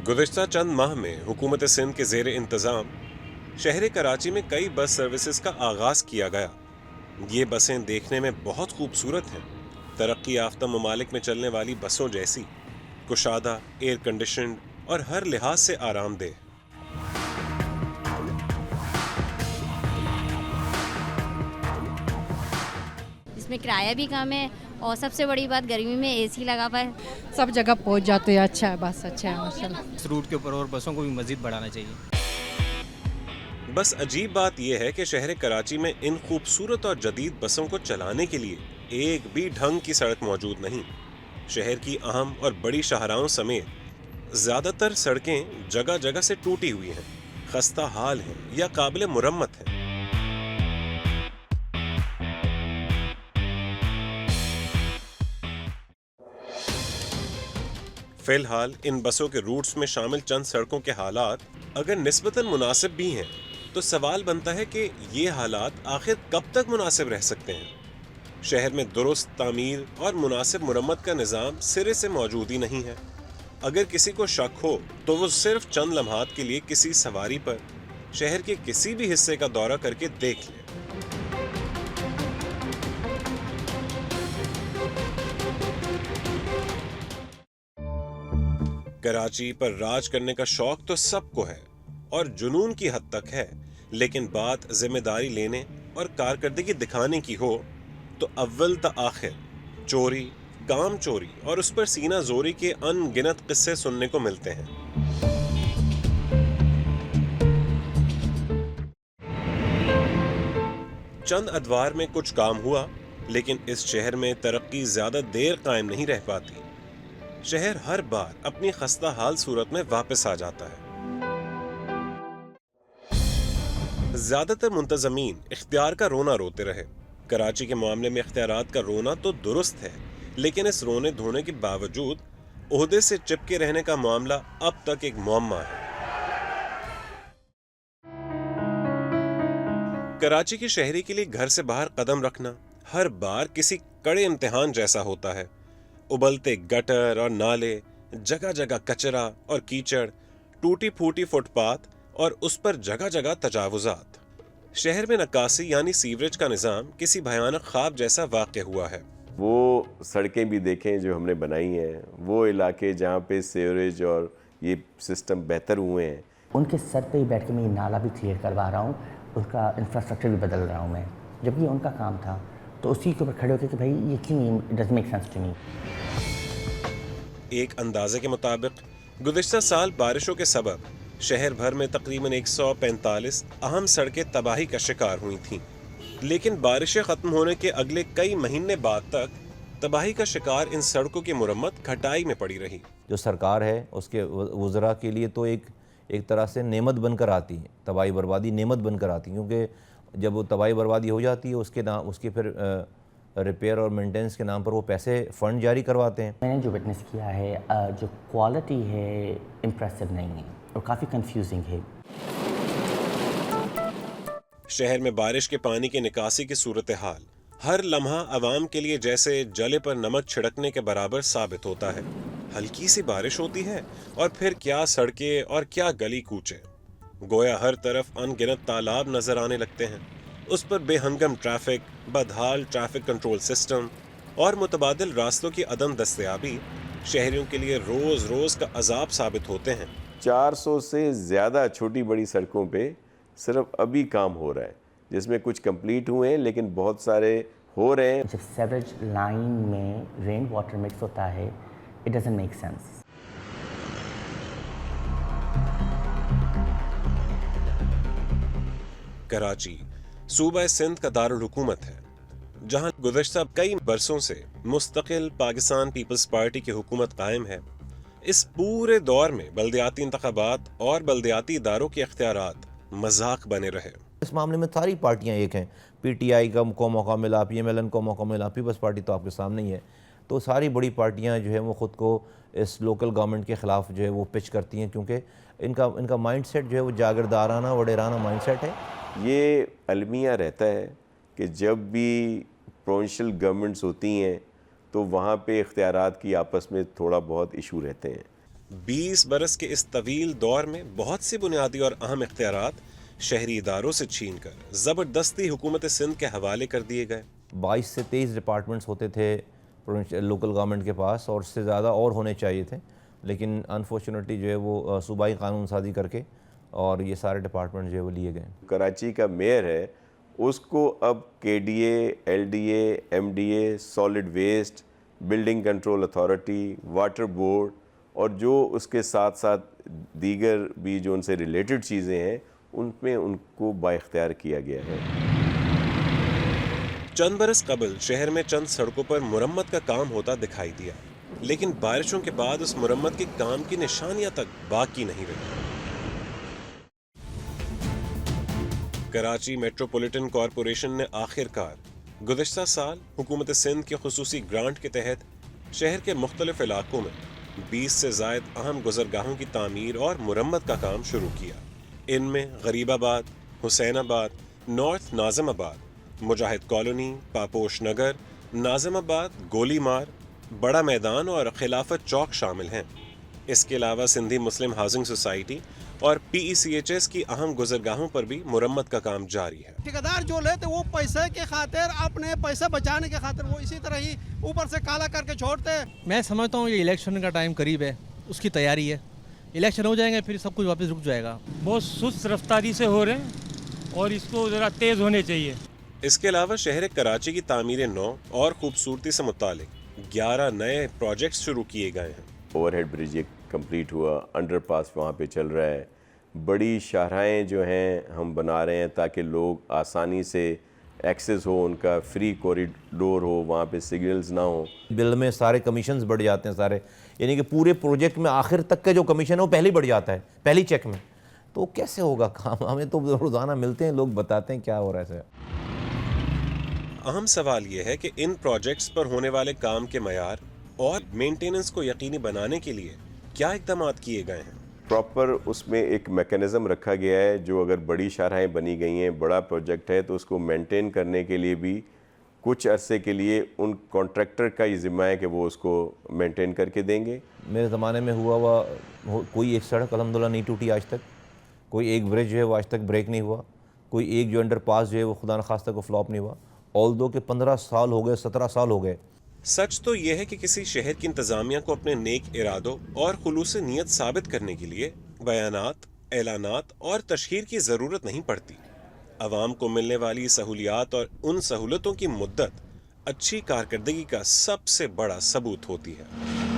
गुज़िश्ता चंद माह में हुकूमत सिंध के ज़ेर इंतज़ाम शहर कराची में कई बस सर्विसेज का आगाज़ किया गया। ये बसें देखने में बहुत खूबसूरत हैं, तरक्की याफ्ता ममालिक में चलने वाली बसों जैसी, कुशादा, एयर कंडीशन्ड और हर लिहाज से आरामदेह। इसमें किराया भी कम है और सबसे बड़ी बात गर्मी में एसी लगा हुआ है। सब जगह पहुंच जाते हैं। अच्छा है, बस अच्छा है माशाल्लाह। इस रूट के ऊपर और बसों को भी मज़ीद बढ़ाना चाहिए। बस अजीब बात यह है कि शहर कराची में इन खूबसूरत और जदीद बसों को चलाने के लिए एक भी ढंग की सड़क मौजूद नहीं। शहर की अहम और बड़ी शाहराहों समेत ज़्यादातर सड़कें जगह जगह से टूटी हुई हैं, खस्ता हाल हैं या काबिल मुरम्मत हैं। फिलहाल इन बसों के रूट्स में शामिल चंद सड़कों के हालात अगर निस्बतन मुनासिब भी हैं, तो सवाल बनता है कि ये हालात आखिर कब तक मुनासिब रह सकते हैं। शहर में दुरुस्त तामीर और मुनासिब मुरम्मत का निज़ाम सिरे से मौजूद ही नहीं है। अगर किसी को शक हो तो वो सिर्फ चंद लम्हात के लिए किसी सवारी पर शहर के किसी भी हिस्से का दौरा करके देख ले। कराची पर राज करने का शौक तो सबको है और जुनून की हद तक है, लेकिन बात जिम्मेदारी लेने और कारकर्दगी दिखाने की हो तो अव्वल ता आखिर चोरी, काम चोरी और उस पर सीना जोरी के अनगिनत किस्से सुनने को मिलते हैं। चंद अदवार में कुछ काम हुआ, लेकिन इस शहर में तरक्की ज्यादा देर कायम नहीं रह पाती। शहर हर बार अपनी खस्ता हाल सूरत में वापस आ जाता है। ज्यादातर मुंतजमीन इख्तियार का रोना रोते रहे। कराची के मामले में इख्तियारात का रोना तो दुरुस्त है, लेकिन इस रोने धोने के बावजूद ओहदे से चिपके रहने का मामला अब तक एक मुअम्मा है। कराची के शहरी के लिए घर से बाहर कदम रखना हर बार किसी कड़े इम्तिहान जैसा होता है। उबलते गटर और नाले, जगह जगह कचरा और कीचड़, टूटी फूटी फुटपाथ और उस पर जगह जगह तजावुजात। शहर में नक्कासी यानी सीवरेज का निज़ाम किसी भयानक ख्वाब जैसा वाक़या हुआ है। वो सड़कें भी देखें जो हमने बनाई हैं, वो इलाके जहाँ पे सीवरेज और ये सिस्टम बेहतर हुए हैं। उनके सर पे ही बैठ के मैं ये नाला भी क्लियर करवा रहा हूँ, उसका इंफ्रास्ट्रक्चर भी बदल रहा हूँ मैं, जब ये उनका काम था। तो उसी के ऊपर खड़े होते कि भाई ये क्यों, it doesn't make sense to me. एक अंदाजे के मुताबिक गुज़िश्ता साल बारिशों के सबब शहर भर में तकरीबन 145 अहम सड़कें तबाही का शिकार हुई थीं, लेकिन बारिशें ख़त्म होने के अगले कई महीने बाद तक तबाही का शिकार इन सड़कों की मुरम्मत खटाई में पड़ी रही। जो सरकार है उसके वज़रा के लिए तो एक तरह से नेमत बनकर आती है, तबाही बर्बादी नेमत बनकर आती है, क्योंकि जब वो तबाही बर्बादी हो जाती है उसके फिर रिपेयर और मेंटेनेंस के नाम पर वो पैसे फ़ंड जारी करवाते हैं। मैंने जो विटनेस किया है, जो क्वालिटी है इम्प्रेसिव नहीं है और काफ़ी कंफ्यूजिंग है। शहर में बारिश के पानी की निकासी की सूरत हाल हर लम्हा अवाम के लिए जैसे जले पर नमक छिड़कने के बराबर साबित होता है। हल्की सी बारिश होती है और फिर क्या सड़कें और क्या गली कूचे, गोया हर तरफ अनगिनत तालाब नजर आने लगते हैं। उस पर बेहंगम ट्रैफिक, बदहाल ट्रैफिक कंट्रोल सिस्टम और मुतबादिल रास्तों की अदम दस्तयाबी शहरियों के लिए रोज रोज का अजाब साबित होते हैं। 400 से ज़्यादा छोटी बड़ी सड़कों पे सिर्फ अभी काम हो रहा है, जिसमें कुछ कंप्लीट हुए हैं, लेकिन बहुत सारे हो रहे हैं। जब सीवरेज लाइन में रेन वाटर मिक्स होता है, it doesn't make sense. Karachi सूबा सिंध का दारुल हुकूमत है, जहां गुज़श्ता कई बरसों से मुस्तकिल पाकिस्तान पीपल्स पार्टी की हुकूमत कायम है। इस पूरे दौर में बल्दियाती इंतखाबात और बल्दियाती इदारों के इख्तियारात मजाक बने रहे। इस मामले में सारी पार्टियां एक हैं। PTI को मौका मिला, PMLN को मौका मिला, पीपल्स पार्टी तो आपके सामने ही है। तो सारी बड़ी पार्टियां जो है वो ख़ुद को इस लोकल गवर्नमेंट के ख़िलाफ़ जो है वो पिच करती हैं, क्योंकि इनका माइंडसेट जो है वो जागीरदाराना वडेराना माइंडसेट है। ये अलमिया रहता है कि जब भी प्रोविंशियल गवर्नमेंट्स होती हैं तो वहाँ पे इख्तियारात की आपस में थोड़ा बहुत इशू रहते हैं। 20 برس کے اس طویل دور میں بہت سی بنیادی اور اہم اختیارات شہری اداروں سے چھین کر زبردستی حکومت سندھ کے حوالے کر دیے گئے۔ 22 سے 23 ڈپارٹمنٹس ہوتے تھے لوکل گورنمنٹ کے پاس، اور اس سے زیادہ اور ہونے چاہیے تھے، لیکن انفارچونیٹلی جو ہے وہ صوبائی قانون سازی کر کے اور یہ سارے ڈپارٹمنٹ جو ہے وہ لیے گئے۔ کراچی کا میئر ہے، اس کو اب K D A, L D A, M D A, solid waste, building control authority, water board اور جو اس کے ساتھ ساتھ دیگر بھی جو ان سے ریلیٹڈ چیزیں ہیں ان میں ان کو بااختیار کیا گیا ہے۔ چند برس قبل شہر میں چند سڑکوں پر مرمت کا کام ہوتا دکھائی دیا، لیکن بارشوں کے بعد اس مرمت کے کام کی نشانیاں تک باقی نہیں رہی۔ کراچی میٹروپولیٹن کارپوریشن نے آخر کار گزشتہ سال حکومت سندھ کی خصوصی گرانٹ کے تحت شہر کے مختلف علاقوں میں 20 سے زائد اہم گزرگاہوں کی تعمیر اور مرمت کا کام شروع کیا۔ ان میں غریب آباد، حسین آباد، نارتھ ناظم آباد، مجاہد کالونی، پاپوش نگر، ناظم آباد، گولی مار، بڑا میدان اور خلافت چوک شامل ہیں۔ اس کے علاوہ سندھی مسلم ہاؤسنگ سوسائٹی اور پی ای سی ایچ ایس کی اہم گزرگاہوں پر بھی مرمت کا کام جاری ہے۔ ٹھیکیدار جو لیتے وہ پیسے کے خاطر، اپنے پیسے بچانے کے خاطر وہ اسی طرح ہی اوپر سے کالا کر کے چھوڑتے۔ میں سمجھتا ہوں یہ الیکشن کا ٹائم قریب ہے، اس کی تیاری ہے، الیکشن ہو جائیں گے پھر سب کچھ واپس رک جائے گا۔ بہت سست رفتاری سے ہو رہے ہیں اور اس کو ذرا تیز ہونے چاہیے۔ اس کے علاوہ شہر کراچی کی تعمیر نو اور خوبصورتی سے متعلق 11 نئے پروجیکٹس شروع کیے گئے ہیں۔ اوور ہیڈ برج کمپلیٹ ہوا، انڈر پاس وہاں پہ چل رہا ہے، بڑی شاہراہیں جو ہیں ہم بنا رہے ہیں تاکہ لوگ آسانی سے ایکسیس ہو، ان کا فری کوریڈور ہو، وہاں پہ سگنلز نہ ہوں۔ بل میں سارے کمیشنز بڑھ جاتے ہیں سارے، یعنی کہ پورے پروجیکٹ میں آخر تک کا جو کمیشن ہے وہ پہلے ہی بڑھ جاتا ہے، پہلی چیک میں۔ تو کیسے ہوگا کام؟ ہمیں تو روزانہ ملتے ہیں لوگ، بتاتے ہیں کیا ہو رہا ہے ایسے۔ اہم سوال یہ ہے کہ ان پروجیکٹس پر ہونے والے کام کے معیار اور مینٹیننس کو یقینی بنانے کے لیے کیا اقدامات کیے گئے ہیں۔ پراپر اس میں ایک میکینزم رکھا گیا ہے، جو اگر بڑی شاہراہیں بنی گئی ہیں، بڑا پروجیکٹ ہے، تو اس کو مینٹین کرنے کے لیے بھی کچھ عرصے کے لیے ان کانٹریکٹر کا یہ ذمہ ہے کہ وہ اس کو مینٹین کر کے دیں گے۔ میرے زمانے میں ہوا ہوا کوئی ایک سڑک الحمدللہ نہیں ٹوٹی آج تک، کوئی ایک برج جو ہے وہ آج تک بریک نہیں ہوا، کوئی ایک جو انڈر پاس جو ہے وہ خدا نخواستہ کو فلاپ نہیں ہوا، آلدو کہ 15 سال ہو گئے، 17 سال ہو گئے۔ سچ تو یہ ہے کہ کسی شہر کی انتظامیہ کو اپنے نیک ارادوں اور خلوص نیت ثابت کرنے کے لیے بیانات، اعلانات اور تشہیر کی ضرورت نہیں پڑتی۔ عوام کو ملنے والی سہولیات اور ان سہولتوں کی مدت اچھی کارکردگی کا سب سے بڑا ثبوت ہوتی ہے۔